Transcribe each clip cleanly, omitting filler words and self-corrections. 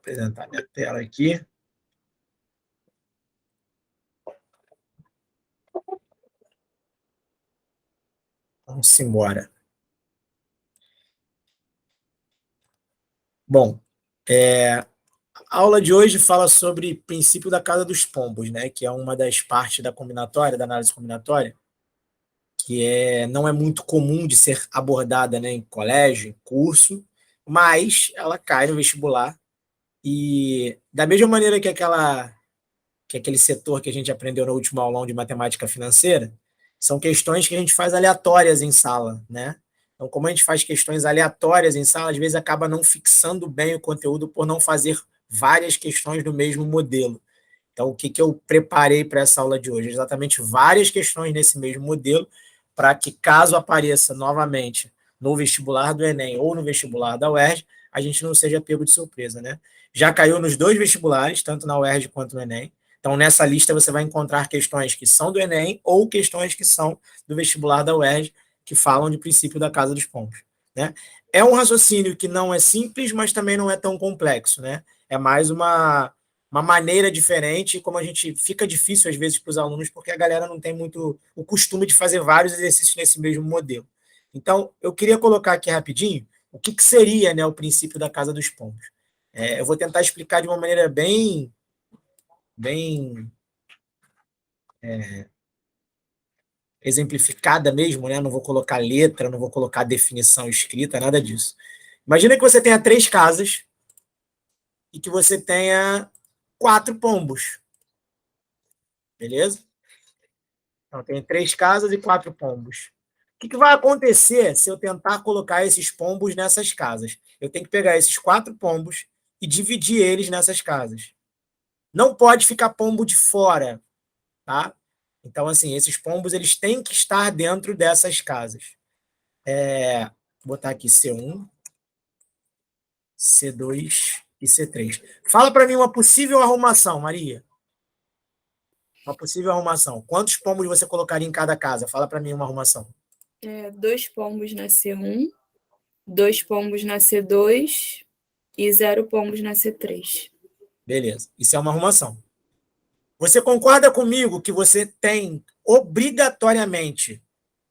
apresentar minha tela aqui. Vamos embora. Bom, a aula de hoje fala sobre princípio da casa dos pombos, né? Que é uma das partes da combinatória, da análise combinatória, que não é muito comum de ser abordada, né, em colégio, em curso, mas ela cai no vestibular. E da mesma maneira que aquele setor que a gente aprendeu no último aulão de matemática financeira, são questões que a gente faz aleatórias em sala, né? Então, como a gente faz questões aleatórias em sala, às vezes acaba não fixando bem o conteúdo por não fazer várias questões do mesmo modelo. Então, o que, que eu preparei para essa aula de hoje? Exatamente várias questões nesse mesmo modelo, para que, caso apareça novamente no vestibular do Enem ou no vestibular da UERJ, a gente não seja pego de surpresa, né? Já caiu nos dois vestibulares, tanto na UERJ quanto no Enem. Então, nessa lista, você vai encontrar questões que são do Enem ou questões que são do vestibular da UERJ, que falam de princípio da casa dos pombos, né? É um raciocínio que não é simples, mas também não é tão complexo, né? É mais uma maneira diferente, como a gente fica difícil às vezes para os alunos, porque a galera não tem muito o costume de fazer vários exercícios nesse mesmo modelo. Então, eu queria colocar aqui rapidinho o que, que seria, né, o princípio da casa dos pombos. Eu vou tentar explicar de uma maneira bem exemplificada mesmo, né? Não vou colocar letra, não vou colocar definição escrita, nada disso. Imagina que você tenha 3 casas e que você tenha 4 pombos, beleza? Então, tem 3 casas e 4 pombos. O que, que vai acontecer se eu tentar colocar esses pombos nessas casas? Eu tenho que pegar esses 4 pombos e dividir eles nessas casas. Não pode ficar pombo de fora, tá? Então, assim, esses pombos eles têm que estar dentro dessas casas. Vou botar aqui C1, C2 e C3. Fala para mim uma possível arrumação, Maria. Uma possível arrumação. Quantos pombos você colocaria em cada casa? Fala para mim uma arrumação. 2 pombos na C1, 2 pombos na C2 e 0 pombos na C3. Beleza. Isso é uma arrumação. Você concorda comigo que você tem obrigatoriamente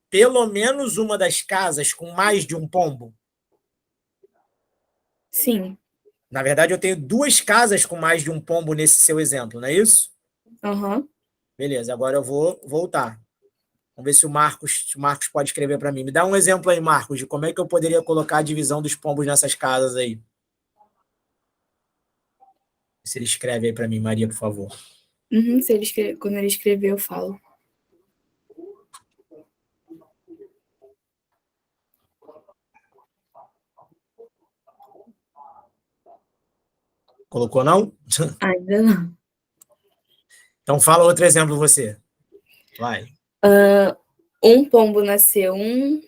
pelo menos uma das casas com mais de um pombo? Sim. Na verdade, eu tenho 2 casas com mais de um pombo nesse seu exemplo, não é isso? Uhum. Beleza, agora eu vou voltar. Vamos ver se o Marcos pode escrever para mim. Me dá um exemplo aí, Marcos, de como é que eu poderia colocar a divisão dos pombos nessas casas aí. Se ele escreve aí para mim, Maria, por favor. Uhum, quando ele escrever, eu falo. Colocou não? Ainda não. Então fala outro exemplo você. Vai. 1 pombo na C1,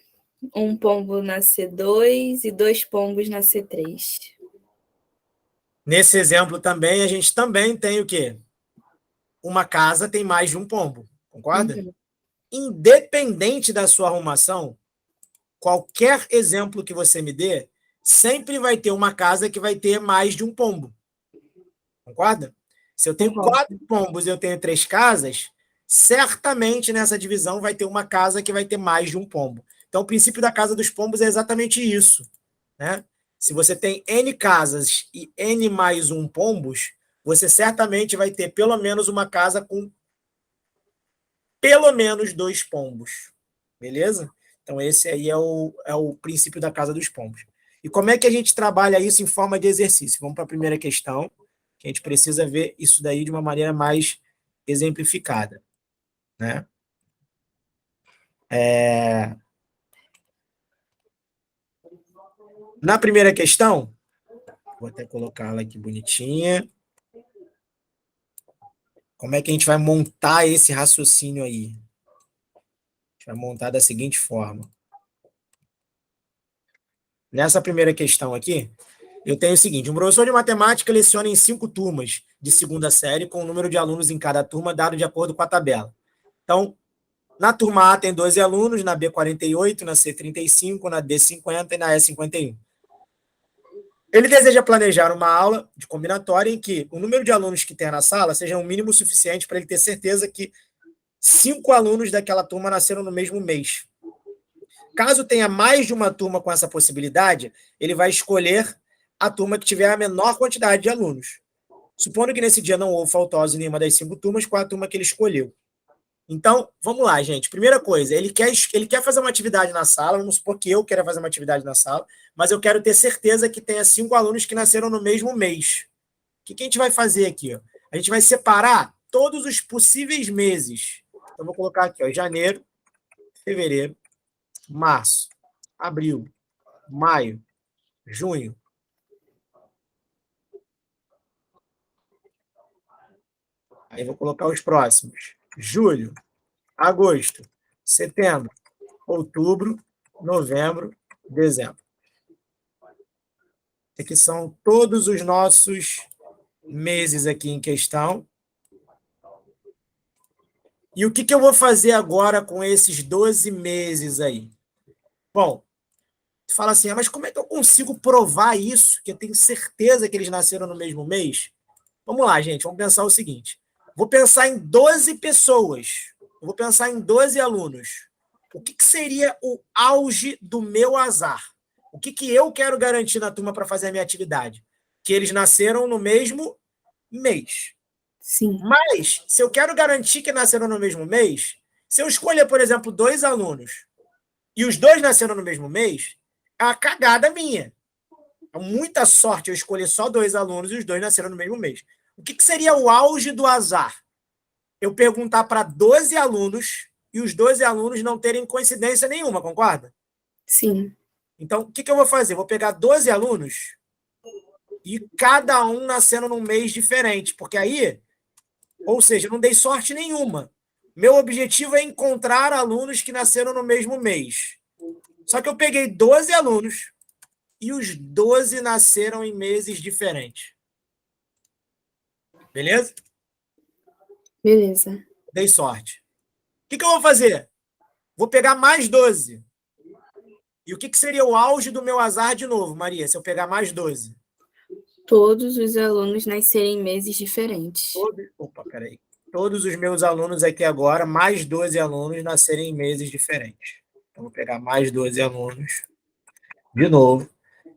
1 pombo na C2 e 2 pombos na C3. Nesse exemplo também, a gente também tem o quê? Uma casa tem mais de um pombo, concorda? Uhum. Independente da sua arrumação, qualquer exemplo que você me dê, sempre vai ter uma casa que vai ter mais de um pombo, concorda? Se eu tenho Concordo. 4 pombos e eu tenho 3 casas, certamente nessa divisão vai ter uma casa que vai ter mais de um pombo. Então, o princípio da casa dos pombos é exatamente isso, né? Se você tem N casas e N mais um pombos, você certamente vai ter pelo menos uma casa com pelo menos 2 pombos. Beleza? Então, esse aí é o princípio da casa dos pombos. E como é que a gente trabalha isso em forma de exercício? Vamos para a primeira questão, que a gente precisa ver isso daí de uma maneira mais exemplificada, né? Na primeira questão, vou até colocá-la aqui bonitinha. Como é que a gente vai montar esse raciocínio aí? A gente vai montar da seguinte forma. Nessa primeira questão aqui, eu tenho o seguinte: um professor de matemática leciona em 5 turmas de segunda série, com o número de alunos em cada turma dado de acordo com a tabela. Então, na turma A tem 12 alunos, na B 48, na C 35, na D 50 e na E 51. Ele deseja planejar uma aula de combinatória em que o número de alunos que tem na sala seja o mínimo suficiente para ele ter certeza que 5 alunos daquela turma nasceram no mesmo mês. Caso tenha mais de uma turma com essa possibilidade, ele vai escolher a turma que tiver a menor quantidade de alunos. Supondo que nesse dia não houve faltosos em nenhuma das 5 turmas, qual a turma que ele escolheu? Então, vamos lá, gente. Primeira coisa, ele quer fazer uma atividade na sala, vamos supor que eu quero fazer uma atividade na sala, mas eu quero ter certeza que tenha 5 alunos que nasceram no mesmo mês. O que a gente vai fazer aqui? Ó? A gente vai separar todos os possíveis meses. Então, vou colocar aqui, ó, janeiro, fevereiro, março, abril, maio, junho. Aí vou colocar os próximos. Julho, agosto, setembro, outubro, novembro, dezembro. Aqui são todos os nossos meses aqui em questão. E o que eu vou fazer agora com esses 12 meses aí? Bom, tu fala assim, mas como é que eu consigo provar isso? Que eu tenho certeza que eles nasceram no mesmo mês? Vamos lá, gente, vamos pensar o seguinte. Vou pensar em 12 pessoas. Vou pensar em 12 alunos. O que seria o auge do meu azar? O que eu quero garantir na turma para fazer a minha atividade? Que eles nasceram no mesmo mês. Sim. Mas, se eu quero garantir que nasceram no mesmo mês, se eu escolher, por exemplo, 2 alunos e os 2 nasceram no mesmo mês, é uma cagada minha. É muita sorte eu escolher só 2 alunos e os 2 nasceram no mesmo mês. O que seria o auge do azar? Eu perguntar para 12 alunos e os 12 alunos não terem coincidência nenhuma, concorda? Sim. Então, o que eu vou fazer? Vou pegar 12 alunos e cada um nascendo num mês diferente, porque aí, ou seja, eu não dei sorte nenhuma. Meu objetivo é encontrar alunos que nasceram no mesmo mês. Só que eu peguei 12 alunos e os 12 nasceram em meses diferentes. Beleza? Beleza. Dei sorte. O que eu vou fazer? Vou pegar mais 12. E o que seria o auge do meu azar de novo, Maria, se eu pegar mais 12? Todos os alunos nascerem em meses diferentes. Opa, peraí. Todos os meus alunos aqui agora, mais 12 alunos, nascerem em meses diferentes. Então, vou pegar mais 12 alunos de novo.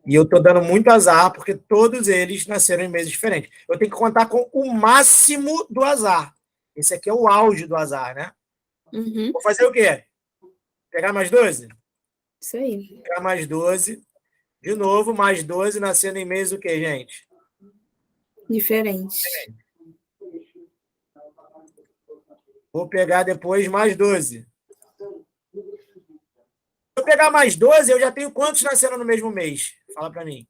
E eu estou dando muito azar, porque todos eles nasceram em meses diferentes. Eu tenho que contar com o máximo do azar. Esse aqui é o auge do azar, né? Uhum. Vou fazer o quê? Pegar mais 12? Isso aí. Pegar mais 12. De novo, mais 12 nascendo em meses o quê, gente? Diferentes. Vou pegar depois mais 12. Se eu pegar mais 12, eu já tenho quantos nasceram no mesmo mês? Fala para mim.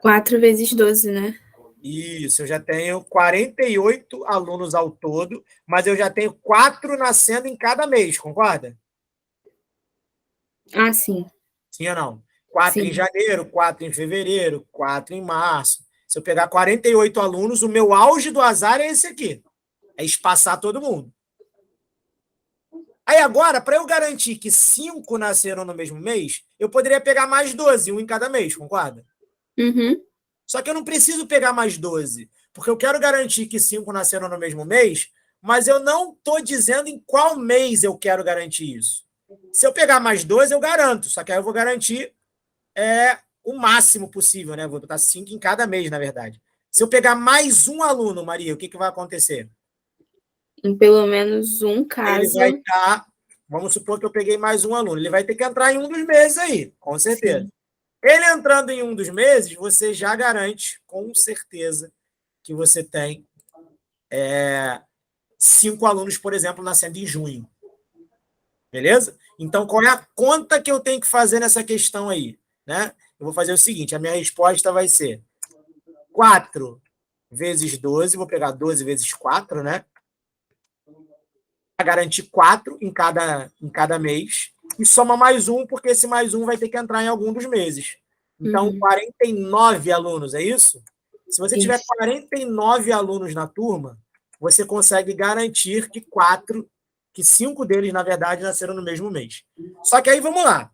4 vezes 12, né? Isso, eu já tenho 48 alunos ao todo, mas eu já tenho 4 nascendo em cada mês, concorda? Ah, sim. Sim ou não? 4 em janeiro, 4 em fevereiro, 4 em março. Se eu pegar 48 alunos, o meu auge do azar é esse aqui. É espaçar todo mundo. Aí agora, para eu garantir que 5 nasceram no mesmo mês, eu poderia pegar mais 12, um em cada mês, concorda? Uhum. Só que eu não preciso pegar mais 12, porque eu quero garantir que 5 nasceram no mesmo mês, mas eu não estou dizendo em qual mês eu quero garantir isso. Se eu pegar mais 12, eu garanto, só que aí eu vou garantir o máximo possível, né? Vou botar 5 em cada mês, na verdade. Se eu pegar mais um aluno, Maria, o que vai acontecer? Em pelo menos um caso. Ele vai estar, vamos supor que eu peguei mais um aluno, ele vai ter que entrar em um dos meses aí, com certeza. Sim. Ele entrando em um dos meses, você já garante, com certeza, que você tem 5 alunos, por exemplo, nascendo em junho. Beleza? Então, qual é a conta que eu tenho que fazer nessa questão aí? Né? Eu vou fazer o seguinte, a minha resposta vai ser 4 vezes 12, vou pegar 12 vezes 4, né? Garantir 4 em cada mês, e soma mais um, porque esse mais um vai ter que entrar em algum dos meses. Então, 49 alunos, é isso? Se você tiver 49 alunos na turma, você consegue garantir que 5 deles, na verdade, nasceram no mesmo mês. Só que aí, vamos lá.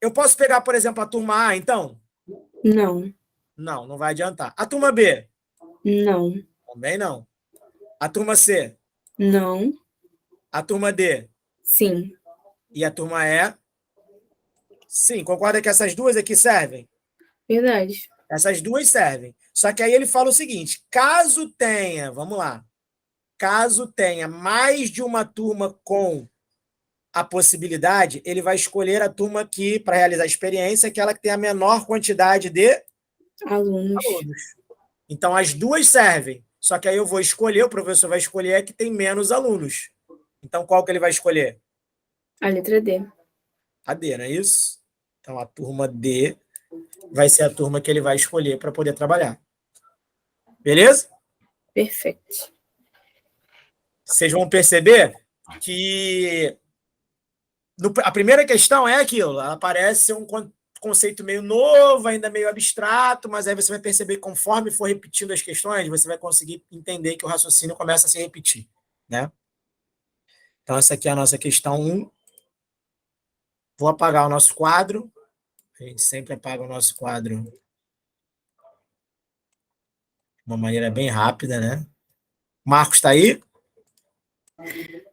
Eu posso pegar, por exemplo, a turma A, então? Não. Não, não vai adiantar. A turma B? Não. Também não. A turma C? Não. A turma D? Sim. E a turma E? Sim, concorda que essas duas aqui servem? Verdade. Essas duas servem. Só que aí ele fala o seguinte: caso tenha, vamos lá, caso tenha mais de uma turma com a possibilidade, ele vai escolher a turma que, para realizar a experiência, aquela que tem a menor quantidade de Alunos. alunos. Então, as duas servem. Só que aí eu vou escolher, o professor vai escolher a que tem menos alunos. Então, qual que ele vai escolher? A letra D. A D, não é isso? Então, a turma D vai ser a turma que ele vai escolher para poder trabalhar. Beleza? Perfeito. Vocês vão perceber que a primeira questão é aquilo, ela parece ser um conceito meio novo, ainda meio abstrato, mas aí você vai perceber que conforme for repetindo as questões, você vai conseguir entender que o raciocínio começa a se repetir, né? Então, essa aqui é a nossa questão 1. Vou apagar o nosso quadro. A gente sempre apaga o nosso quadro de uma maneira bem rápida, né? Marcos está aí?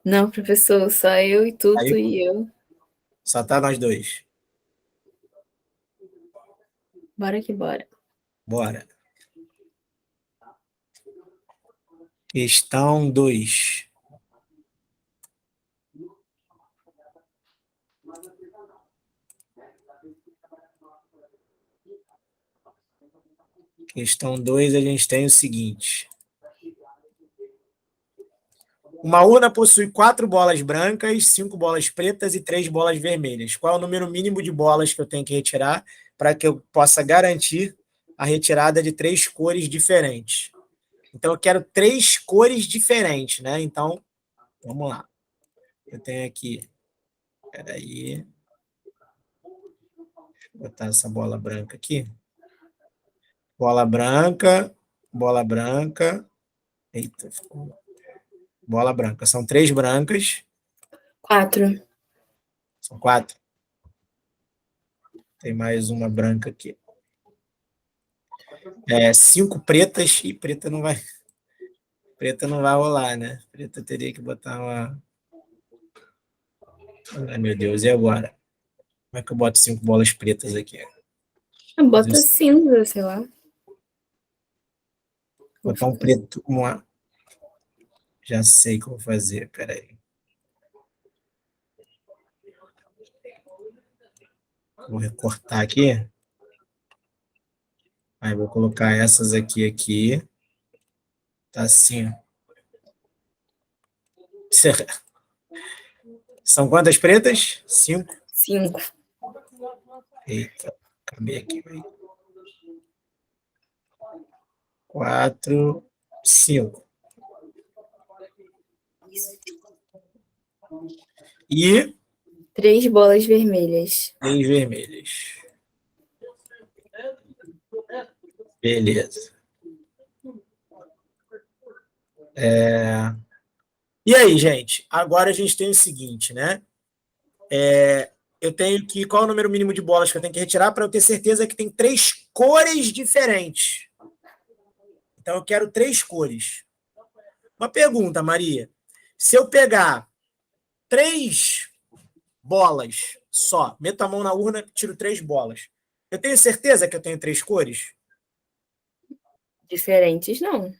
Não, professor, só eu e Tuto Aí, e eu. só tá nós dois. Bora que bora. Bora. Questão 2. Questão 2, a gente tem o seguinte. Uma urna possui 4 bolas brancas, 5 bolas pretas e 3 bolas vermelhas. Qual é o número mínimo de bolas que eu tenho que retirar para que eu possa garantir a retirada de 3 cores diferentes? Então, eu quero 3 cores diferentes, né? Então, vamos lá. Eu tenho aqui... Peraí. Vou botar essa bola branca aqui. Bola branca, bola branca. Eita, ficou... Bola branca. São 3 brancas. 4. São 4. Tem mais uma branca aqui. 5 pretas. E preta não vai... Preta não vai rolar, né? Preta teria que botar uma... Ai, meu Deus, e agora? Como é que eu boto 5 bolas pretas aqui? Bota cinza, sei lá. Botar um preto, uma... Já sei como fazer, peraí. Vou recortar aqui. Aí vou colocar essas aqui. Tá assim, ó. São quantas pretas? 5. 5. Eita, acabei aqui. 4, 5. E 3 bolas vermelhas. 3 vermelhas. Beleza. E aí, gente? Agora a gente tem o seguinte, né? Eu tenho que... Qual é o número mínimo de bolas que eu tenho que retirar para eu ter certeza que tem 3 cores diferentes? Então, eu quero 3 cores. Uma pergunta, Maria. Se eu pegar 3 bolas só, meto a mão na urna, tiro 3 bolas, eu tenho certeza que eu tenho 3 cores? Diferentes, não.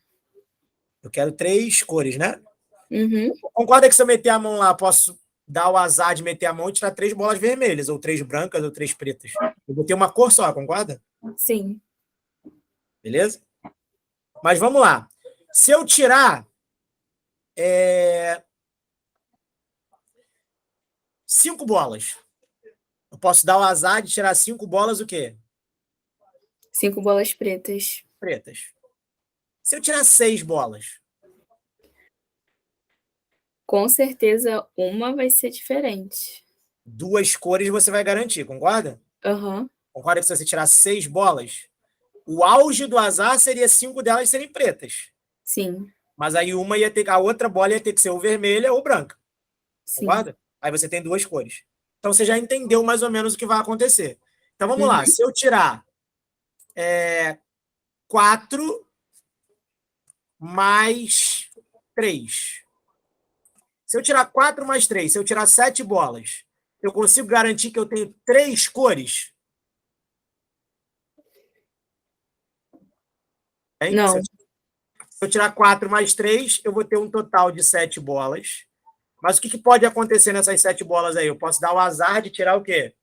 Eu quero 3 cores, né? Uhum. Concorda que se eu meter a mão lá, posso dar o azar de meter a mão e tirar 3 bolas vermelhas, ou 3 brancas, ou 3 pretas? Eu botei uma cor só, concorda? Sim. Beleza? Mas vamos lá. Se eu tirar 5 bolas, eu posso dar o azar de tirar 5 bolas o quê? 5 bolas pretas. Pretas. Se eu tirar 6 bolas, Com certeza uma vai ser diferente. 2 cores você vai garantir, concorda? Aham. Concorda que se você tirar 6 bolas, o auge do azar seria 5 delas serem pretas. Sim. Mas aí a outra bola ia ter que ser ou vermelha ou branca. Sim. Concorda? Aí você tem 2 cores. Então, você já entendeu mais ou menos o que vai acontecer. Então, vamos lá. Uhum. Se eu tirar 4 mais 3. Se eu tirar 4 mais 3, se eu tirar 7 bolas, eu consigo garantir que eu tenho 3 cores? Hein? Se Não, eu tirar 4 mais 3, eu vou ter um total de 7 bolas. Mas o que pode acontecer nessas 7 bolas aí? Eu posso dar o azar de tirar o quê?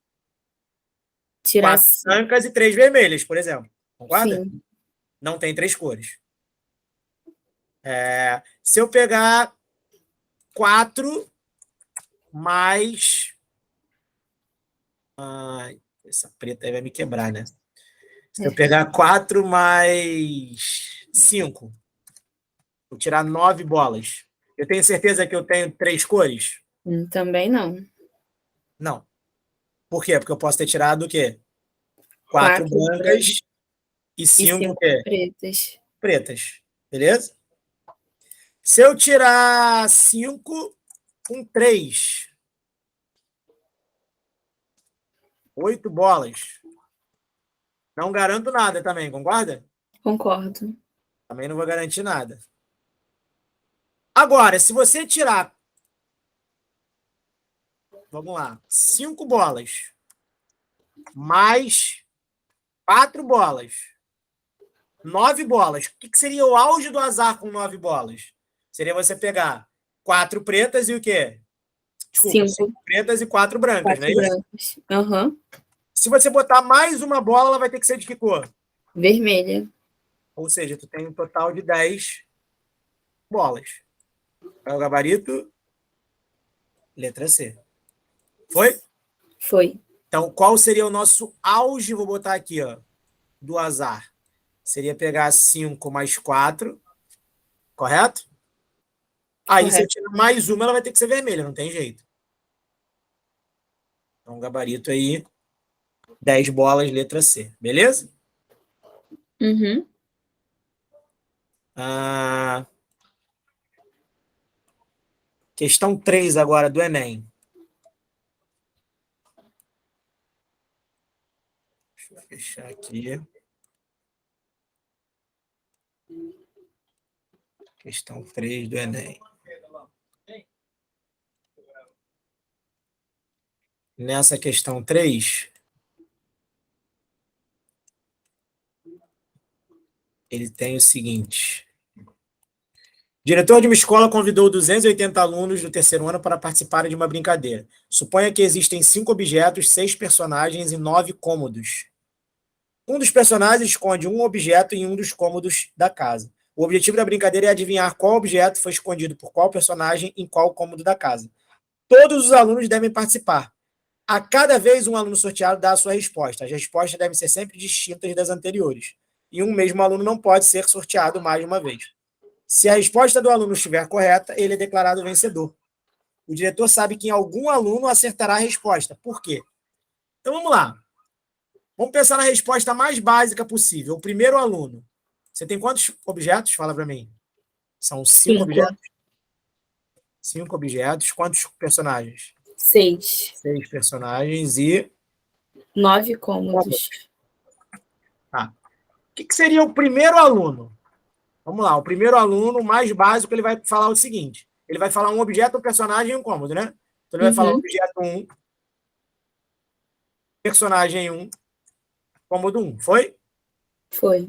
tirar 4 brancas e 3 vermelhas, por exemplo. Concorda? sim. Não tem 3 cores. Se eu pegar 4 mais. Essa preta aí vai me quebrar, né? Se eu pegar 4 mais 5, vou tirar 9 bolas. Eu tenho certeza que eu tenho 3 cores? Também não. Não. Por quê? Porque eu posso ter tirado o quê? 4 4 brancas brancas e e 5 o 5 quê? pretas. Pretas. Beleza? Se eu tirar 5 com 3, 8 bolas. Não garanto nada também, concorda? Concordo. Também não vou garantir nada. Agora, se você tirar, vamos lá, 5 bolas mais 4 bolas, 9 bolas. O que seria o auge do azar com 9 bolas? Seria você pegar 4 pretas e o quê? Desculpa, 5 5, pretas e 4 brancas, não é 4 isso? brancas. Aham. Se você botar mais uma bola, ela vai ter que ser de que cor? Vermelha. Ou seja, tu tem um total de 10 bolas. É o gabarito? Letra C. Foi? Foi. Então, qual seria o nosso auge? Vou botar aqui, ó, do azar. Seria pegar 5 mais 4, correto? Aí, se eu Correto. tirar mais uma, ela vai ter que ser vermelha, não tem jeito. Então, gabarito aí, 10 bolas, letra C. Beleza? Uhum. Questão 3 agora do Enem. Deixa eu fechar aqui. Questão 3 do Enem. Nessa questão 3, ele tem o seguinte. O diretor de uma escola convidou 280 alunos do terceiro ano para participarem de uma brincadeira. Suponha que existem 5 objetos, 6 personagens e 9 cômodos. Um dos personagens esconde um objeto em um dos cômodos da casa. O objetivo da brincadeira é adivinhar qual objeto foi escondido por qual personagem em qual cômodo da casa. Todos os alunos devem participar. A cada vez um aluno sorteado dá a sua resposta. As respostas devem ser sempre distintas das anteriores. E um mesmo aluno não pode ser sorteado mais de uma vez. Se a resposta do aluno estiver correta, ele é declarado vencedor. O diretor sabe que algum aluno acertará a resposta. Por quê? Então vamos lá. Vamos pensar na resposta mais básica possível. O primeiro aluno. Você tem quantos objetos? Fala para mim. São 5 5, objetos? 5 objetos. Quantos personagens? 6, 6 personagens e 9 cômodos. Tá. O que seria o primeiro aluno? Vamos lá, o primeiro aluno, mais básico, ele vai falar o seguinte. Ele vai falar um objeto, um personagem e um cômodo, né? Então ele vai falar objeto 1, personagem 1, cômodo 1. Foi? Foi.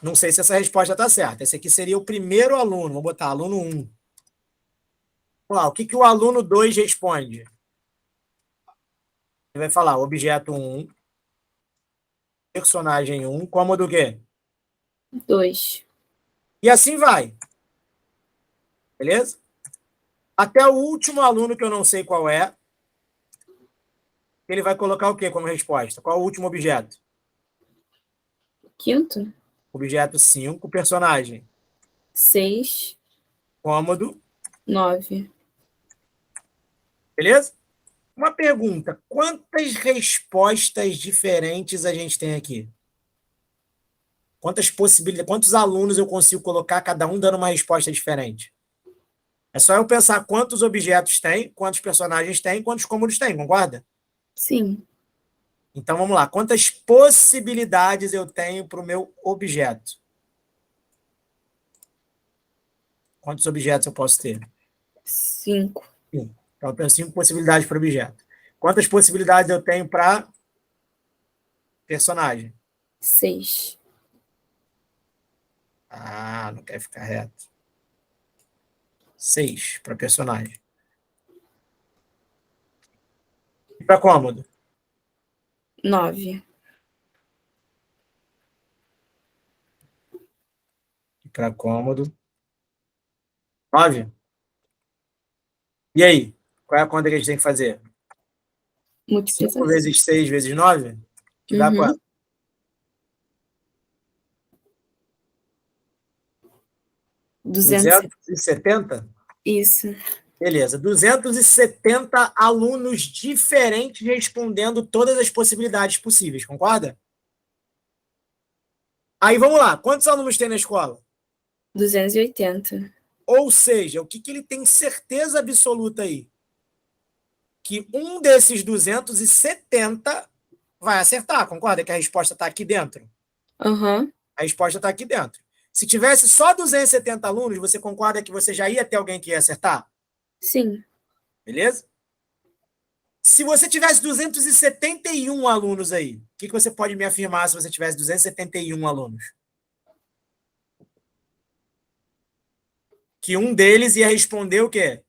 Não sei se essa resposta está certa. Esse aqui seria o primeiro aluno. Vou botar aluno 1. Vamos lá, o que o aluno 2 responde? Ele vai falar objeto 1, personagem 1, cômodo o quê? 2. E assim vai. Beleza? Até o último aluno, que eu não sei qual é, ele vai colocar o quê como resposta? Qual é o último objeto? Quinto. Objeto 5, personagem. 6, Cômodo. 9. Beleza? Uma pergunta: quantas respostas diferentes a gente tem aqui? Quantas possibilidades, quantos alunos eu consigo colocar, cada um dando uma resposta diferente? É só eu pensar quantos objetos tem, quantos personagens tem, quantos cômodos tem, concorda? Sim. Então vamos lá. Quantas possibilidades eu tenho para o meu objeto? Quantos objetos eu posso ter? 5. Sim. Então eu tenho 5 possibilidades para objeto. Quantas possibilidades eu tenho para personagem? 6. Ah, não quer ficar reto. 6 para personagem. E para cômodo? 9. E para cômodo? 9. E aí? Qual é a conta que a gente tem que fazer? 5 Multiplicação. vezes 6 vezes 9? Que dá Uhum. quanto? 200. 270? Isso. Beleza. 270 alunos diferentes respondendo todas as possibilidades possíveis, concorda? Aí vamos lá. Quantos alunos tem na escola? 280. Ou seja, o que ele tem certeza absoluta aí? Que um desses 270 vai acertar, concorda? Que a resposta está aqui dentro. Aham. A resposta está aqui dentro. Se tivesse só 270 alunos, você concorda que você já ia ter alguém que ia acertar? Sim. Beleza? Se você tivesse 271 alunos aí, o que você pode me afirmar se você tivesse 271 alunos? Que um deles ia responder o quê?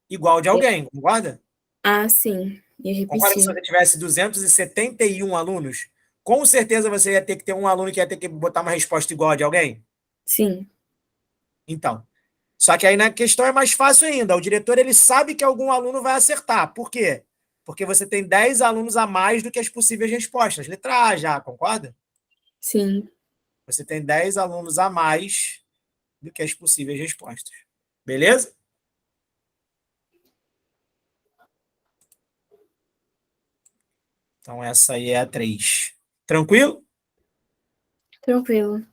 Igual de alguém, concorda? Ah, sim. Ia Concorda que se repetir. você tivesse 271 alunos, com certeza você ia ter que ter um aluno que ia ter que botar uma resposta igual a de alguém? Sim. Então, só que aí na questão é mais fácil ainda. O diretor ele sabe que algum aluno vai acertar. Por quê? Porque você tem 10 alunos a mais do que as possíveis respostas. Letra A já, concorda? Sim. Você tem 10 alunos a mais do que as possíveis respostas. Beleza? Então essa aí é a 3. Tranquilo? Tranquilo.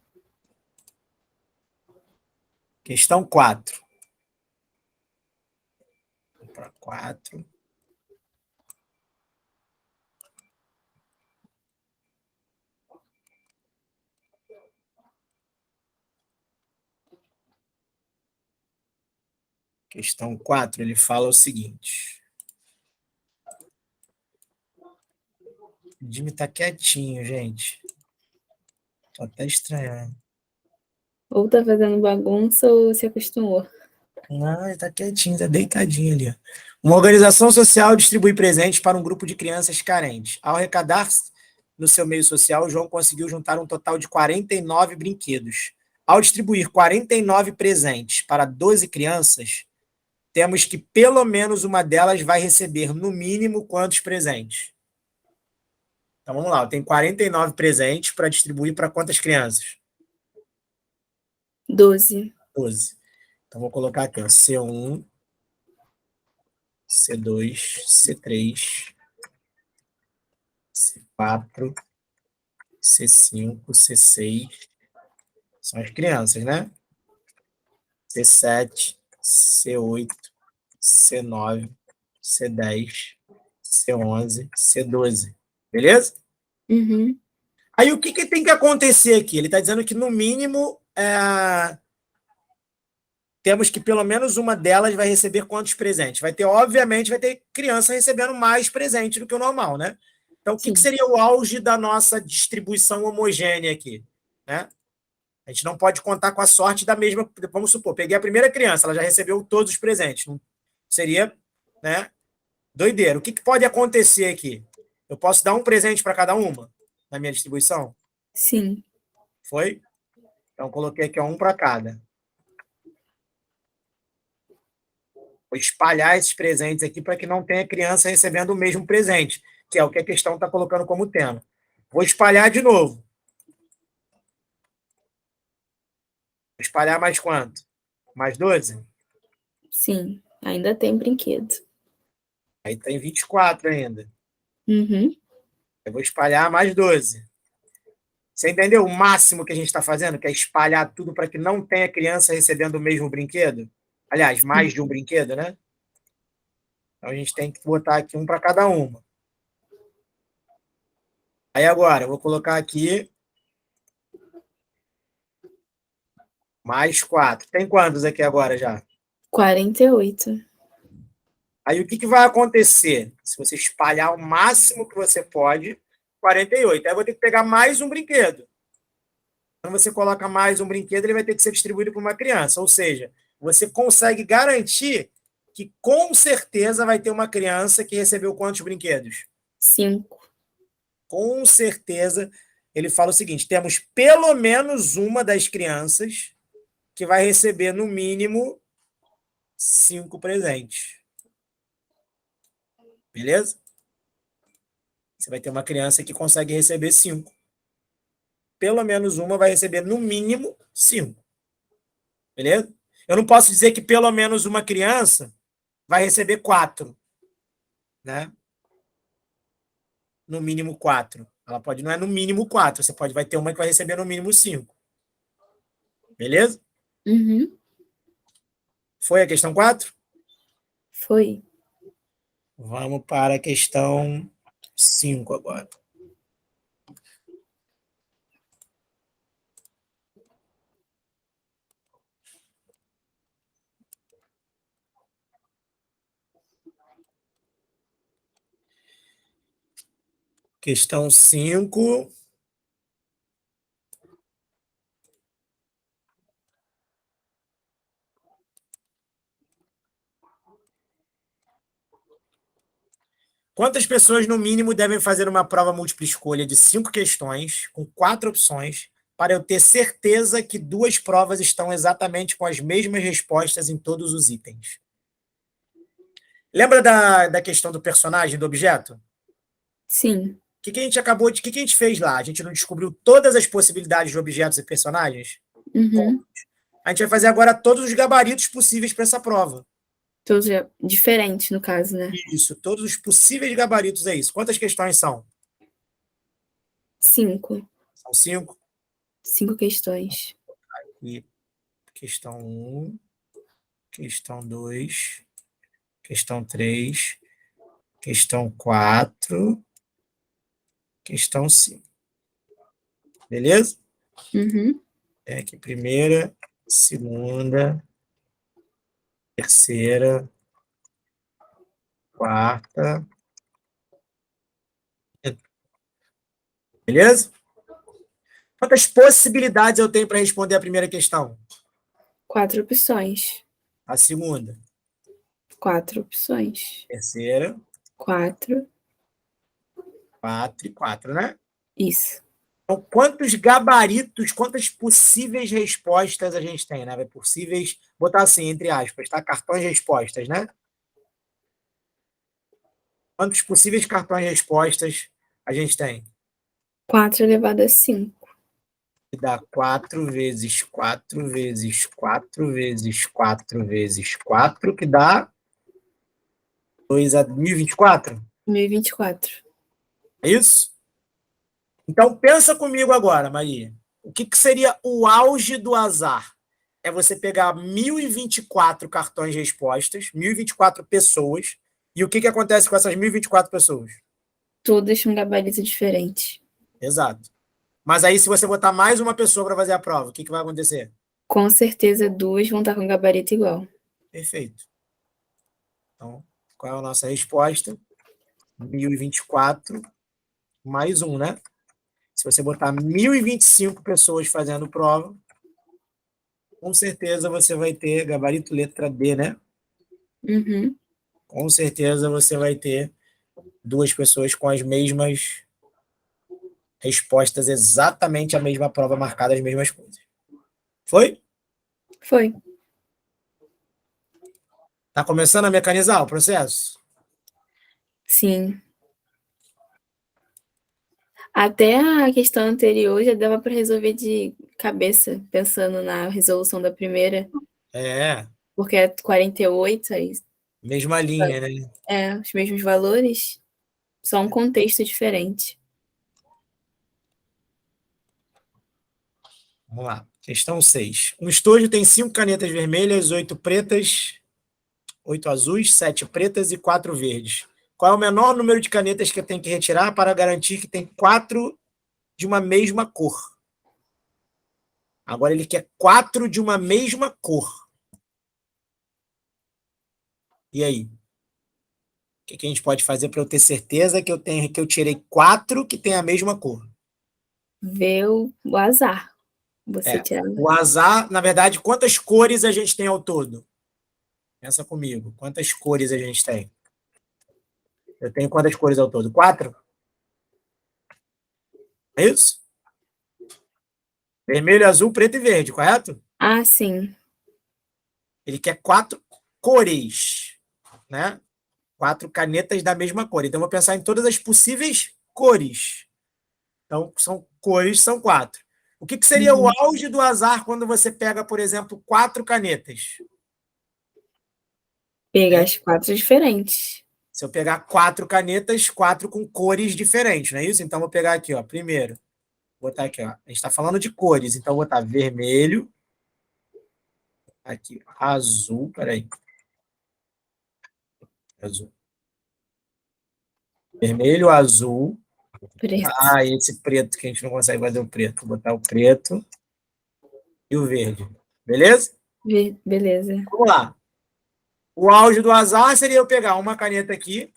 Questão 4. Para 4. Questão 4, ele fala o seguinte. O Jimmy tá quietinho, gente. Tô até estranhando. Ou tá fazendo bagunça ou se acostumou. Não, ele tá quietinho, tá deitadinho ali. Ó. Uma organização social distribui presentes para um grupo de crianças carentes. Ao arrecadar no seu meio social, o João conseguiu juntar um total de 49 brinquedos. Ao distribuir 49 presentes para 12 crianças, temos que pelo menos uma delas vai receber, no mínimo, quantos presentes? Então vamos lá, eu tenho 49 presentes para distribuir para quantas crianças? 12. 12. Então vou colocar aqui, ó, C1, C2, C3, C4, C5, C6. São as crianças, né? C7, C8, C9, C10, C11, C12. Beleza? Uhum. Aí o que tem que acontecer aqui? Ele está dizendo que, no mínimo, temos que pelo menos uma delas vai receber quantos presentes? Vai ter, obviamente, vai ter criança recebendo mais presente do que o normal, né? Então, o que Sim. seria o auge da nossa distribuição homogênea aqui? Né? A gente não pode contar com a sorte da mesma. Vamos supor, peguei a primeira criança, ela já recebeu todos os presentes. Não seria, né? Doideira. O que pode acontecer aqui? Eu posso dar um presente para cada uma na minha distribuição? Sim. Foi? Então, coloquei aqui um para cada. Vou espalhar esses presentes aqui para que não tenha criança recebendo o mesmo presente, que é o que a questão está colocando como tema. Vou espalhar de novo. Vou espalhar mais quanto? Mais 12? Sim. Ainda tem brinquedo. Aí tem 24 ainda. Uhum. Eu vou espalhar mais 12. Você entendeu o máximo que a gente está fazendo, que é espalhar tudo para que não tenha criança recebendo o mesmo brinquedo? Aliás, mais de um brinquedo, né? Então a gente tem que botar aqui um para cada uma. Aí agora, eu vou colocar aqui mais 4. Tem quantos aqui agora já? 48. Aí o que vai acontecer? Se você espalhar o máximo que você pode, 48. Aí eu vou ter que pegar mais um brinquedo. Quando você coloca mais um brinquedo, ele vai ter que ser distribuído para uma criança. Ou seja, você consegue garantir que com certeza vai ter uma criança que recebeu quantos brinquedos? 5. Com certeza. Ele fala o seguinte: temos pelo menos uma das crianças que vai receber, no mínimo, 5 presentes. Beleza? Você vai ter uma criança que consegue receber 5. Pelo menos uma vai receber, no mínimo, 5. Beleza? Eu não posso dizer que pelo menos uma criança vai receber 4. Né? No mínimo 4. Ela pode, não é no mínimo 4. Você vai ter uma que vai receber no mínimo 5. Beleza? Uhum. Foi a questão 4? Foi. Vamos para a questão 5 agora. Questão 5. Quantas pessoas, no mínimo, devem fazer uma prova múltipla escolha de 5 questões, com 4 opções, para eu ter certeza que 2 provas estão exatamente com as mesmas respostas em todos os itens? Lembra da questão do personagem, do objeto? Sim. O que a gente acabou de. O que a gente fez lá? A gente não descobriu todas as possibilidades de objetos e personagens? Uhum. A gente vai fazer agora todos os gabaritos possíveis para essa prova. Todos diferentes, no caso, né? Isso, todos os possíveis gabaritos é isso. Quantas questões são? 5. São 5. 5 questões. E questão 1, questão 2, questão 3, questão 4, questão 5. Beleza? Uhum. É aqui primeira, segunda, terceira, quarta. Beleza? Quantas possibilidades eu tenho para responder a primeira questão? 4 opções. A segunda? 4 opções. Terceira, 4. 4 e 4, né? Isso. Então, quantos gabaritos, quantas possíveis respostas a gente tem, né? Possíveis, botar assim, entre aspas, tá? Cartões de respostas, né? Quantos possíveis cartões de respostas a gente tem? 4 elevado a 5. Que dá 4 vezes 4 vezes 4 vezes 4 vezes 4, que dá 2 a 1024. 1024. É isso? Então, pensa comigo agora, Maria. O que seria o auge do azar? É você pegar 1024 cartões de respostas, 1024 pessoas, e o que acontece com essas 1024 pessoas? Todas com gabarito diferente. Exato. Mas aí, se você botar mais uma pessoa para fazer a prova, o que vai acontecer? Com certeza, 2 vão estar com gabarito igual. Perfeito. Então, qual é a nossa resposta? 1024 mais 1, né? Se você botar 1025 pessoas fazendo prova, com certeza você vai ter gabarito letra D, né? Uhum. Com certeza você vai ter 2 pessoas com as mesmas respostas, exatamente a mesma prova, marcada as mesmas coisas. Foi? Foi. Tá começando a mecanizar o processo? Sim. Até a questão anterior já dava para resolver de cabeça, pensando na resolução da primeira. É, Porque é 48, aí mesma linha, né? os mesmos valores, só um contexto diferente. Vamos lá. Questão 6. Um estojo tem 5 canetas vermelhas, 8 pretas, 8 azuis, 7 pretas e 4 verdes. Qual é o menor número de canetas que eu tenho que retirar para garantir que tem 4 de uma mesma cor? Agora ele quer 4 de uma mesma cor. E aí? O que a gente pode fazer para eu ter certeza que eu tirei 4 que tem a mesma cor? Ver o azar. Você tirar. O azar, na verdade, quantas cores a gente tem ao todo? Pensa comigo. Quantas cores a gente tem? Eu tenho quantas cores ao todo? 4? É isso? Vermelho, azul, preto e verde, correto? Ah, sim. Ele quer 4 cores, né? 4 canetas da mesma cor. Então, eu vou pensar em todas as possíveis cores. Então, são cores, são 4. O que seria o auge do azar quando você pega, por exemplo, 4 canetas? Pegar as 4 diferentes. Se eu pegar 4 canetas, 4 com cores diferentes, não é isso? Então, vou pegar aqui, ó. Primeiro, vou botar aqui, ó. A gente está falando de cores, então vou botar vermelho. Aqui, azul, peraí. Azul. Vermelho, azul. Preto. Ah, e esse preto que a gente não consegue fazer o preto. Vou botar o preto e o verde. Beleza? Beleza. Vamos lá. O auge do azar seria eu pegar uma caneta aqui,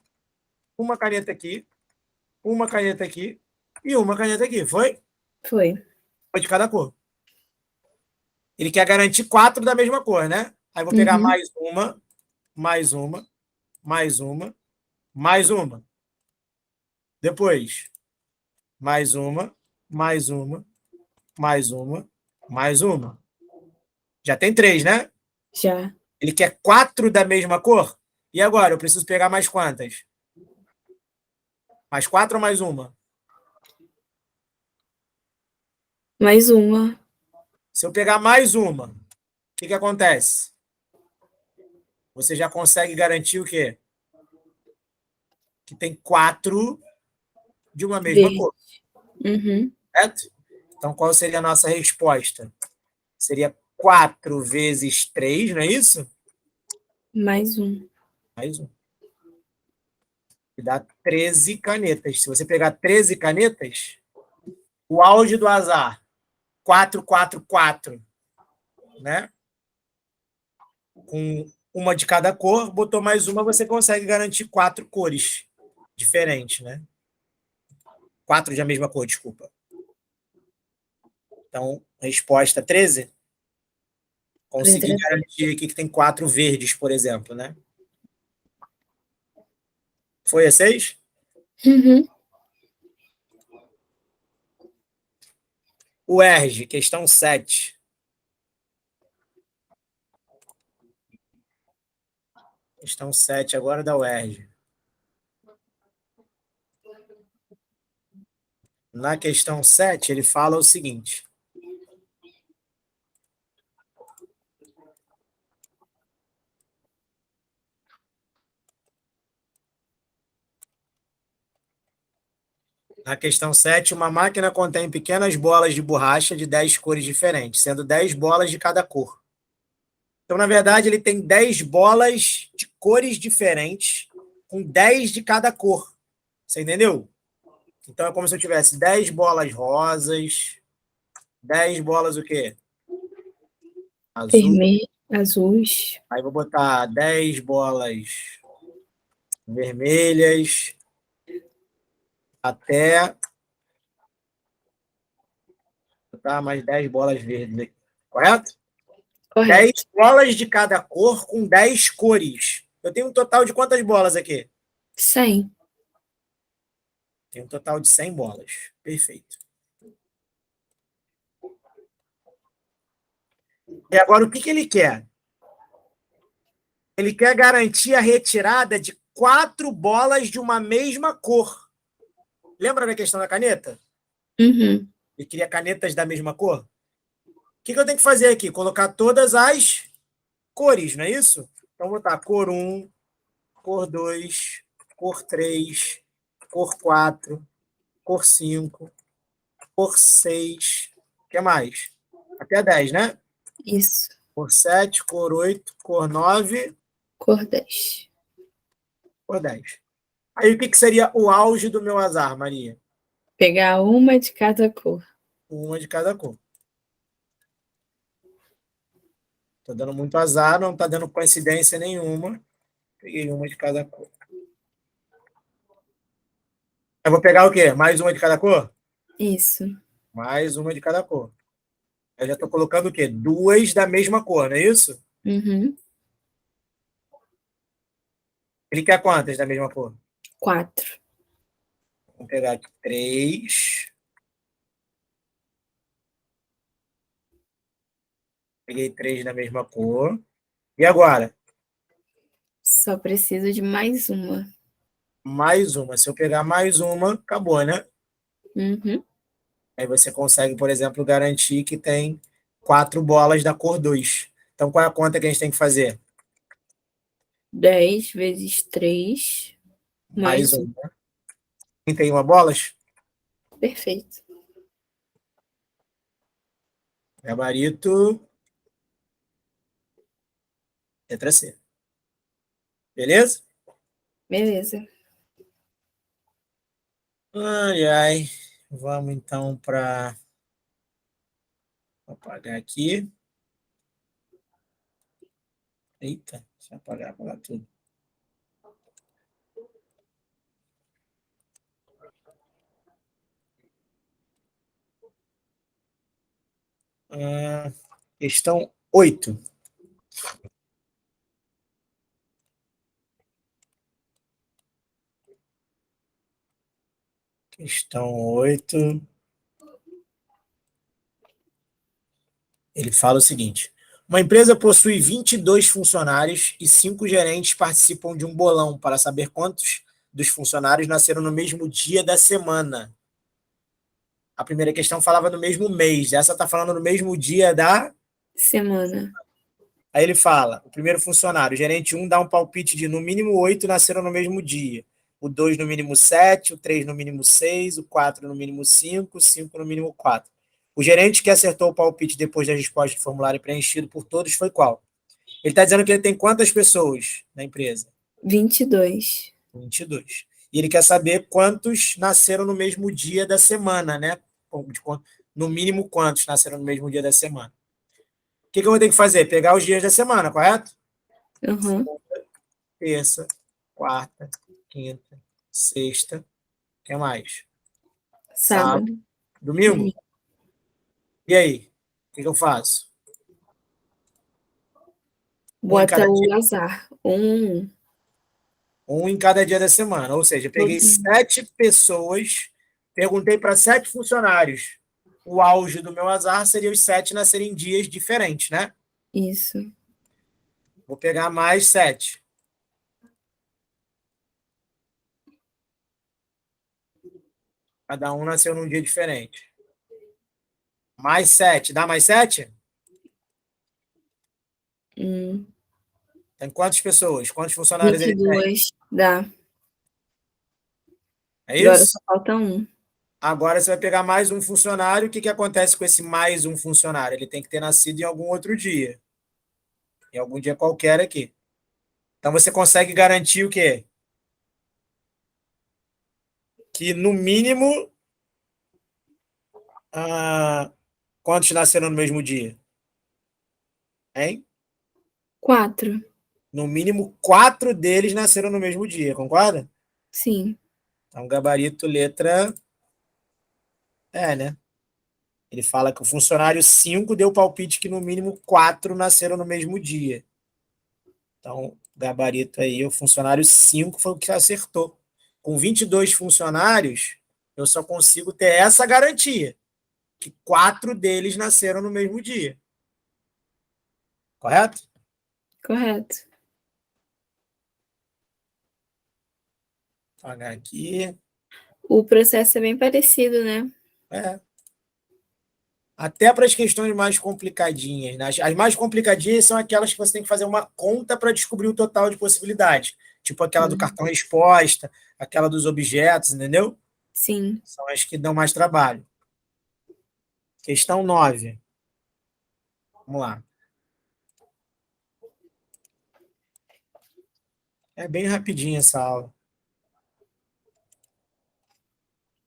uma caneta aqui, uma caneta aqui e uma caneta aqui. Foi? Foi. Foi de cada cor. Ele quer garantir 4 da mesma cor, né? Aí vou pegar mais uma, mais uma, mais uma, mais uma. Depois, mais uma, mais uma, mais uma, mais uma. Já tem 3, né? Já. Ele quer 4 da mesma cor? E agora? Eu preciso pegar mais quantas? Mais 4 ou mais uma? Mais uma. Se eu pegar mais uma, o que acontece? Você já consegue garantir o quê? Que tem 4 de uma mesma Verde. cor. Certo? Então, qual seria a nossa resposta? Seria 4 vezes 3, não é isso? Mais um. Mais um. E dá 13 canetas. Se você pegar 13 canetas, o auge do azar, 4, 4, 4, né? Com uma de cada cor, botou mais uma, você consegue garantir 4 cores diferentes, né? 4 de a mesma cor, desculpa. Então, resposta 13. Consegui garantir aqui que tem 4 verdes, por exemplo, né? Foi a 6? O ERG, questão 7. Questão 7 agora da UERJ. Na questão 7, ele fala o seguinte. Na questão 7, uma máquina contém pequenas bolas de borracha de 10 cores diferentes, sendo 10 bolas de cada cor. Então, na verdade, ele tem 10 bolas de cores diferentes, com 10 de cada cor. Você entendeu? Então, é como se eu tivesse 10 bolas rosas, 10 bolas o quê? Azul. Vermelho, azuis. Aí vou botar 10 bolas vermelhas até botar mais 10 bolas verdes aqui. Correto? Correto. 10 bolas de cada cor com 10 cores. Eu tenho um total de quantas bolas aqui? 100. Tem um total de 100 bolas. Perfeito. E agora, o que ele quer? Ele quer garantir a retirada de 4 bolas de uma mesma cor. Lembra da questão da caneta? Ele queria canetas da mesma cor? O que eu tenho que fazer aqui? Colocar todas as cores, não é isso? Então, vou botar cor 1, cor 2, cor 3, cor 4, cor 5, cor 6. O que mais? até a 10, né? Isso. Cor 7, cor 8, cor 9, Cor 10. cor 10. Aí o que seria o auge do meu azar, Maria? Pegar uma de cada cor. Uma de cada cor. Tô dando muito azar, não tá dando coincidência nenhuma. Peguei uma de cada cor. Eu vou pegar o quê? Mais uma de cada cor? Isso. Mais uma de cada cor. Eu já estou colocando o quê? Duas da mesma cor, não é isso? Uhum. Ele quer quantas da mesma cor? 4. Vamos pegar aqui 3. Peguei 3 da mesma cor. E agora? Só preciso de mais uma. Mais uma. Se eu pegar mais uma, acabou, né? Uhum. Aí você consegue, por exemplo, garantir que tem 4 bolas da cor 2. Então, qual é a conta que a gente tem que fazer? 10 vezes 3 Mais mais uma. um. 31 bolas? Perfeito. Gabarito, letra C. Beleza? Beleza. Ai, ai. Vamos então para. Vou apagar aqui. Eita, deixa eu apagar tudo. Questão 8. Questão 8. Ele fala o seguinte: uma empresa possui 22 funcionários e 5 gerentes participam de um bolão para saber quantos dos funcionários nasceram no mesmo dia da semana. A primeira questão falava no mesmo mês, essa está falando no mesmo dia da. Semana. Aí ele fala: o primeiro funcionário, o gerente 1, dá um palpite de no mínimo 8 nasceram no mesmo dia. O 2 no mínimo 7, o 3 no mínimo 6, o 4 no mínimo 5, o 5 no mínimo 4. O gerente que acertou o palpite depois da resposta do formulário preenchido por todos foi qual? Ele está dizendo que ele tem quantas pessoas na empresa? 22. 22. E ele quer saber quantos nasceram no mesmo dia da semana, né? No mínimo quantos nasceram no mesmo dia da semana. O que eu vou ter que fazer? Pegar os dias da semana, correto? Uhum. Terça, quarta, quinta, sexta. O que mais? Sábado, Sábado. domingo. Domingo. E aí? O que eu faço? Um em Bota cada dia. o azar. Um. Um em cada dia da semana. Ou seja, eu peguei Todo. 7 pessoas, perguntei para 7 funcionários. O auge do meu azar seria os 7 nascerem em dias diferentes, né? Isso. Vou pegar mais 7. Cada um nasceu num dia diferente. Mais 7. Dá mais 7? Hum. Tem quantas pessoas? Quantos funcionários ele tem? 22. Dá. É Agora isso? só falta um. Agora você vai pegar mais um funcionário. O que acontece com esse mais um funcionário? Ele tem que ter nascido em algum outro dia. Em algum dia qualquer aqui. Então você consegue garantir o quê? Que no mínimo, quantos nasceram no mesmo dia? Hein? 4. No mínimo, 4 deles nasceram no mesmo dia, concorda? Sim. Então, gabarito, letra E, né? Ele fala que o funcionário 5 deu palpite que no mínimo 4 nasceram no mesmo dia. Então, gabarito aí, o funcionário 5 foi o que acertou. Com 22 funcionários, eu só consigo ter essa garantia, que 4 deles nasceram no mesmo dia. Correto? Correto. Vou apagar aqui. O processo é bem parecido, né? É. Até para as questões mais complicadinhas, né? As mais complicadinhas são aquelas que você tem que fazer uma conta para descobrir o total de possibilidades. Tipo aquela do Uhum. cartão resposta, aquela dos objetos, entendeu? Sim. São as que dão mais trabalho. Questão 9. Vamos lá. É bem rapidinho essa aula.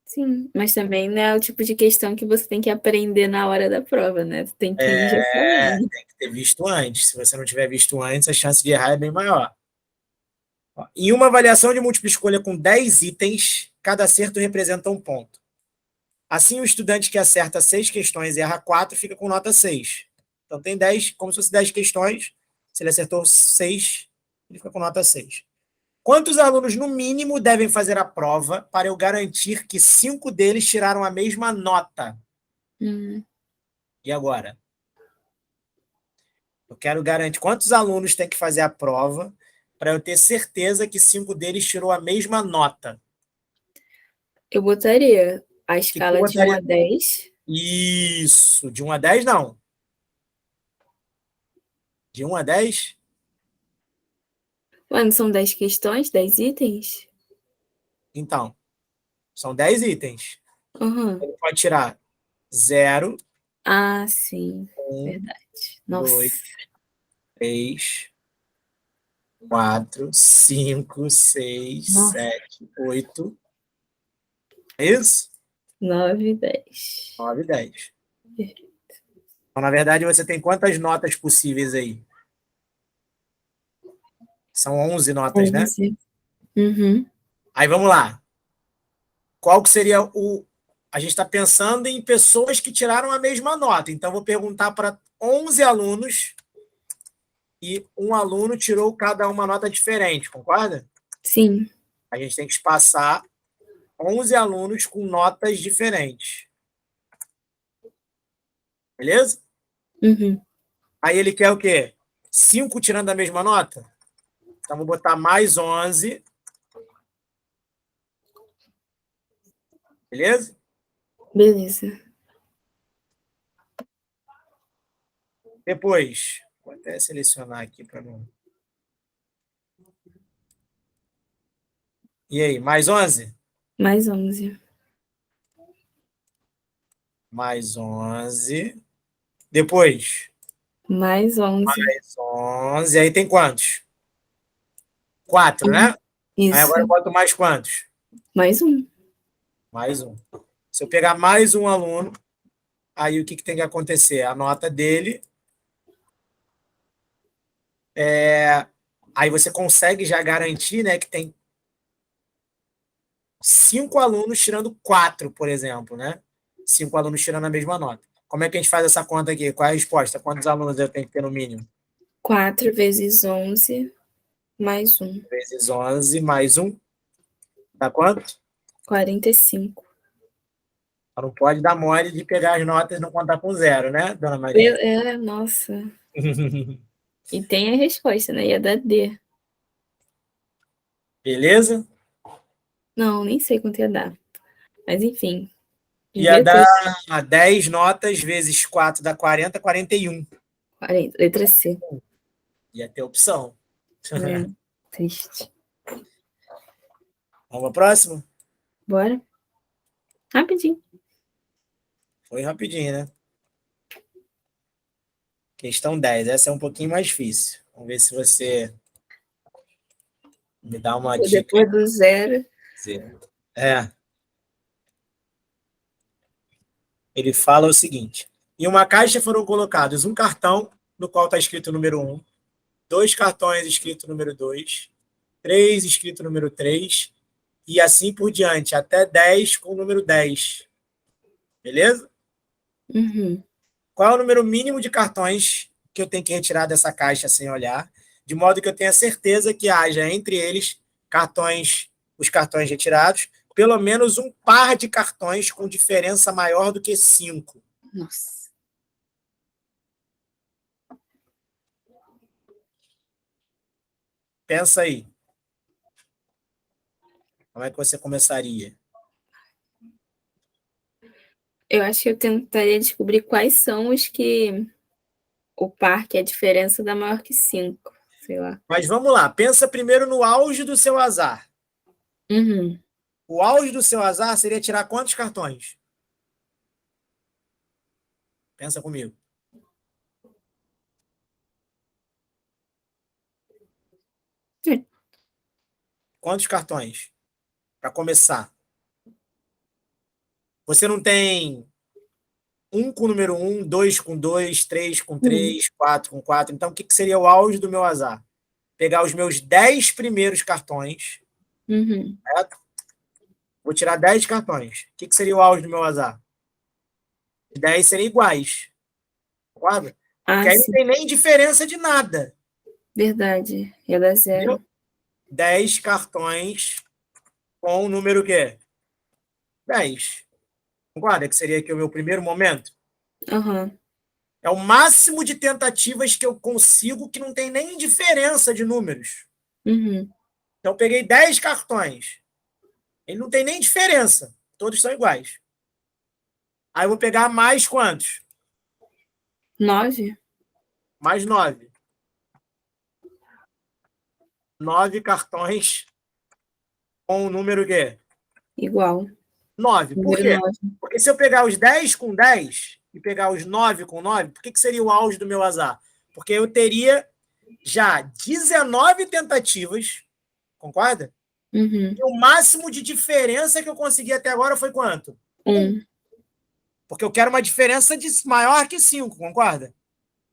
Sim, mas também não é o tipo de questão que você tem que aprender na hora da prova, né? Você tem que ir já sabendo. Tem que ter visto antes. Se você não tiver visto antes, a chance de errar é bem maior. Em uma avaliação de múltipla escolha com 10 itens, cada acerto representa um ponto. Assim, o estudante que acerta 6 questões e erra 4 fica com nota 6. Então, tem 10, como se fosse 10 questões. Se ele acertou 6, ele fica com nota 6. Quantos alunos, no mínimo, devem fazer a prova para eu garantir que 5 deles tiraram a mesma nota? E agora? Eu quero garantir quantos alunos têm que fazer a prova para eu ter certeza que 5 deles tirou a mesma nota. Eu botaria a Que eu escala de 1 botaria? a 10. Isso, de 1 a 10, não. De 1 a 10? Ué, não são 10 questões, 10 itens? Então, são 10 itens. Aham. Ele pode tirar 0, Ah, sim. 1, Verdade. 2, Nossa. 3, 4, 5, 6, Nossa. 7, 8. É isso? 9, 10. 9, 10. Então, na verdade, você tem quantas notas possíveis aí? São 11 notas, né? 11. Uhum. Aí vamos lá. Qual que seria o. A gente está pensando em pessoas que tiraram a mesma nota. Então, vou perguntar para 11 alunos e um aluno tirou cada uma nota diferente, concorda? Sim. A gente tem que espaçar 11 alunos com notas diferentes. Beleza? Uhum. Aí ele quer o quê? 5 tirando a mesma nota? Então, vou botar mais 11. Beleza? Beleza. Depois, vou até selecionar aqui para não. E aí, mais 11? Mais 11. Mais 11. Depois, Mais 11. mais 11. Aí tem quantos? 4, né? Aí agora eu Isso. boto mais quantos? Mais um. Mais um. Se eu pegar mais um aluno, aí o que tem que acontecer? A nota dele é. Aí você consegue já garantir, né, que tem 5 alunos tirando 4, por exemplo, né? 5 alunos tirando a mesma nota. Como é que a gente faz essa conta aqui? Qual é a resposta? Quantos alunos eu tenho que ter no mínimo? 4 vezes 11, mais um. Vezes 11, mais um. Dá quanto? 45. Não pode dar mole de pegar as notas e não contar com zero, né, dona Maria? Nossa. E tem a resposta, né? Ia dar D. Beleza? Não, nem sei quanto ia dar. Mas enfim, Ia devia ter dar 10 notas vezes 4 dá 40, 41. 40. Letra C. Ia ter opção. É, triste. Vamos para próximo? Bora? Rapidinho. Foi rapidinho, né? Questão 10. Essa é um pouquinho mais difícil. Vamos ver se você me dá uma dica Depois do zero. aí. É. Ele fala o seguinte: em uma caixa foram colocados um cartão, no qual está escrito o número 1, 2 cartões escrito número 2, 3 escrito número 3, e assim por diante, até 10 com o número 10. Beleza? Uhum. Qual é o número mínimo de cartões que eu tenho que retirar dessa caixa sem olhar, de modo que eu tenha certeza que haja entre eles os cartões retirados, pelo menos um par de cartões com diferença maior do que 5. Nossa. Pensa aí. Como é que você começaria? Eu acho que eu tentaria descobrir quais são os que o par que é a diferença dá maior que 5. Sei lá. Mas vamos lá, pensa primeiro no auge do seu azar. Uhum. O auge do seu azar seria tirar quantos cartões? Pensa comigo. Quantos cartões? Para começar. Você não tem 1 com o número 1, 2 com 2, 3 com 3, 4 com 4. Então, o que seria o auge do meu azar? Pegar os meus 10 primeiros cartões, certo? Vou tirar 10 cartões. O que seria o auge do meu azar? 10 seriam iguais. Concorda? Porque aí não sim. tem nem diferença de nada. Verdade. Ela é zero. Entendeu? 10 cartões com o número o quê? 10. Concorda? Que seria aqui o meu primeiro momento. É o máximo de tentativas que eu consigo que não tem nem diferença de números. Então, eu peguei 10 cartões. Ele não tem nem diferença. Todos são iguais. Aí eu vou pegar mais quantos? 9. Mais 9. 9 cartões com o número o quê? Igual. 9. Por Número quê? 9. Porque se eu pegar os 10 com 10 e pegar os 9 com 9, por que seria o auge do meu azar? Porque eu teria já 19 tentativas, concorda? E o máximo de diferença que eu consegui até agora foi quanto? 1. Porque eu quero uma diferença maior que 5, concorda?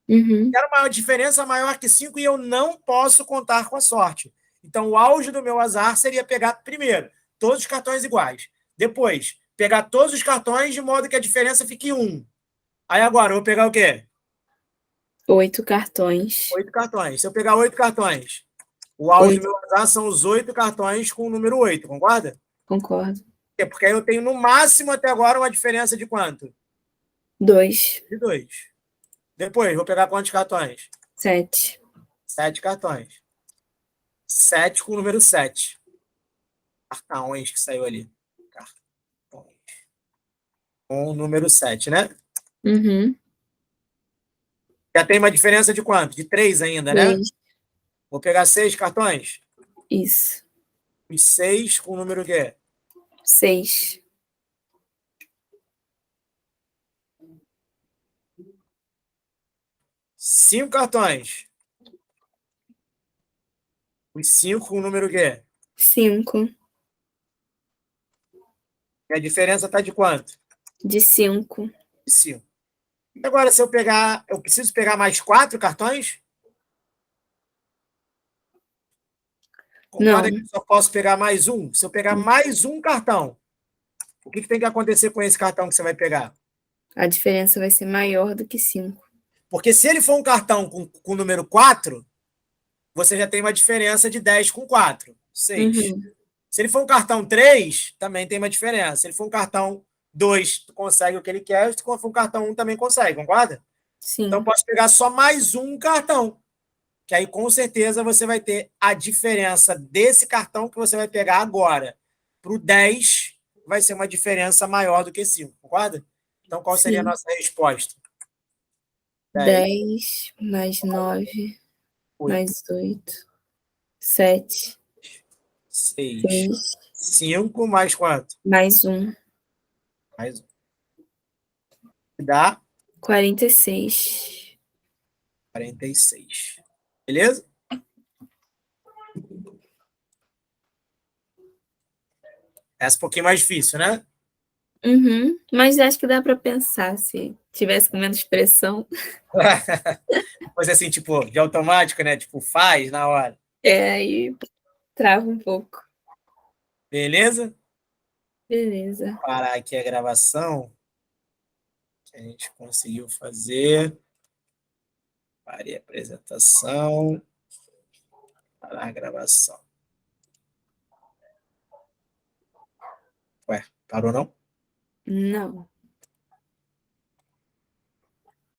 Quero uma diferença maior que 5 e eu não posso contar com a sorte. Então, o auge do meu azar seria pegar, primeiro, todos os cartões iguais. Depois, pegar todos os cartões de modo que a diferença fique 1. Aí agora, eu vou pegar o quê? 8 cartões. 8 cartões. Se eu pegar 8 cartões, o auge do meu azar são os 8 cartões com o número 8, concorda? Concordo. Porque aí eu tenho no máximo até agora uma diferença de quanto? 2. De 2. Depois, vou pegar quantos cartões? 7. 7 cartões. 7 com o número 7. Cartões que saiu ali. Cartões. Com o número 7, né? Já tem uma diferença de quanto? De 3 ainda, né? 3. Vou pegar 6 cartões. Isso. Os 6 com o número o quê? 6. 5 cartões. Os 5 com o número o quê? 5. E a diferença está de quanto? De 5. De 5. Agora, se eu pegar... Eu preciso pegar mais 4 cartões? Concorda Não. que eu só posso pegar mais um? Se eu pegar mais um cartão, o que tem que acontecer com esse cartão que você vai pegar? A diferença vai ser maior do que 5. Porque se ele for um cartão com o número 4, você já tem uma diferença de 10 com 4. 6. Se ele for um cartão 3, também tem uma diferença. Se ele for um cartão 2, tu consegue o que ele quer. Se for um cartão 1, também consegue, concorda? Sim. Então, pode pegar só mais um cartão. Que aí, com certeza, você vai ter a diferença desse cartão que você vai pegar agora para o 10, vai ser uma diferença maior do que 5, concorda? Então, qual seria a nossa resposta? 10 mais 9 mais 8. 7. 6. 5 mais quanto? Mais 1. Mais 1. Dá 46. 46. Beleza? Essa é um pouquinho mais difícil, né? Mas acho que dá para pensar se tivesse com menos pressão. Pois assim, tipo, de automático, né? Tipo, faz na hora. Aí trava um pouco. Beleza? Beleza. Vou parar aqui a gravação. Que a gente conseguiu fazer. Parei a apresentação. Parar a gravação. Ué, parou não? Não.